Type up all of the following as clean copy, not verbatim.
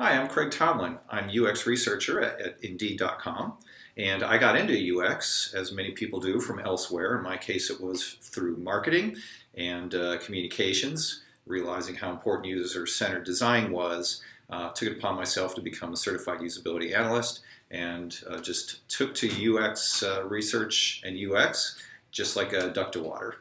Hi, I'm Craig Tomlin. I'm UX researcher at Indeed.com, and I got into UX, as many people do, from elsewhere. In my case, it was through marketing and communications, realizing how important user-centered design was. Took it upon myself to become a certified usability analyst, and just took to UX research and UX just like a duck to water.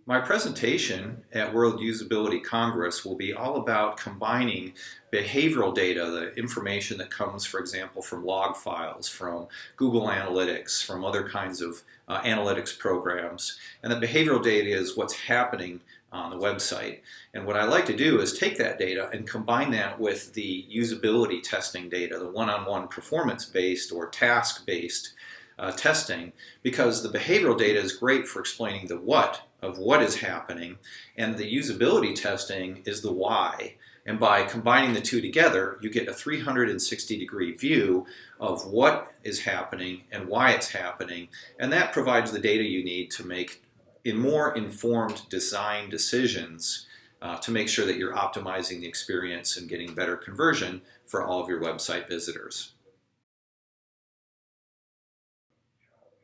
My presentation at World Usability Congress will be all about combining behavioral data, the information that comes, for example, from log files, from Google Analytics, from other kinds of analytics programs. And the behavioral data is what's happening on the website. And what I like to do is take that data and combine that with the usability testing data, the one-on-one performance-based or task-based testing, because the behavioral data is great for explaining the what of what is happening, and the usability testing is the why. And by combining the two together, you get a 360-degree view of what is happening and why it's happening, and that provides the data you need to make more informed design decisions to make sure that you're optimizing the experience and getting better conversion for all of your website visitors.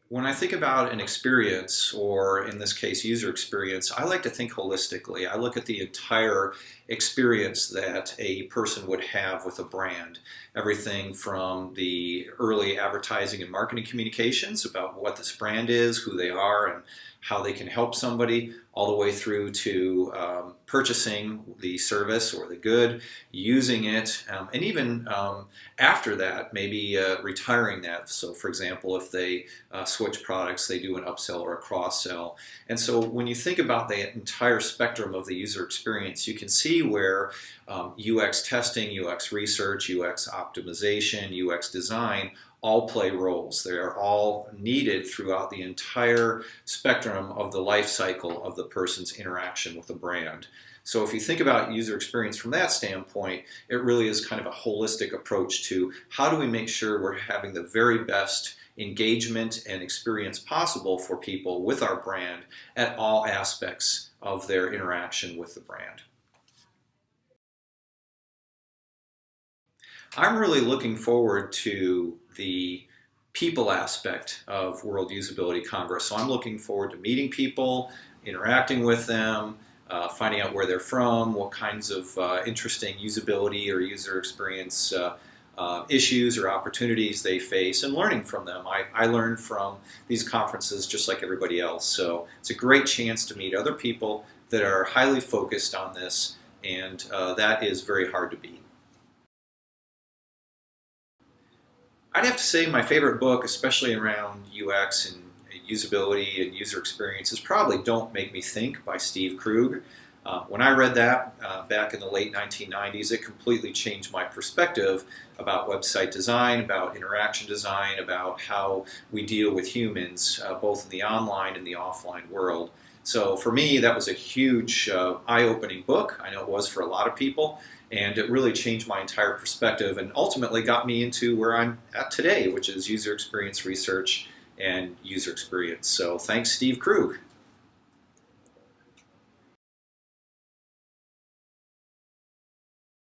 When I think about an experience, or in this case, user experience, I like to think holistically. I look at the entire experience that a person would have with a brand. Everything from the early advertising and marketing communications about what this brand is, who they are, and how they can help somebody, all the way through to purchasing the service or the good, using it, and even after that, maybe retiring that. So for example, if they switch products, they do an upsell or a cross-sell. And so when you think about the entire spectrum of the user experience, you can see where UX testing, UX research, UX optimization, UX design all play roles. They are all needed throughout the entire spectrum of the life cycle of the person's interaction with a brand. So if you think about user experience from that standpoint, it really is kind of a holistic approach to how do we make sure we're having the very best engagement and experience possible for people with our brand at all aspects of their interaction with the brand. I'm really looking forward to the people aspect of World Usability Congress. So I'm looking forward to meeting people, interacting with them, finding out where they're from, what kinds of interesting usability or user experience issues or opportunities they face, and learning from them. I learn from these conferences just like everybody else. So it's a great chance to meet other people that are highly focused on this, and that is very hard to beat. I'd have to say my favorite book, especially around UX and usability and user experience, is probably Don't Make Me Think by Steve Krug. When I read that back in the late 1990s, it completely changed my perspective about website design, about interaction design, about how we deal with humans, both in the online and the offline world. So for me, that was a huge eye-opening book. I know it was for a lot of people. And it really changed my entire perspective and ultimately got me into where I'm at today, which is user experience research and user experience. So thanks, Steve Krug.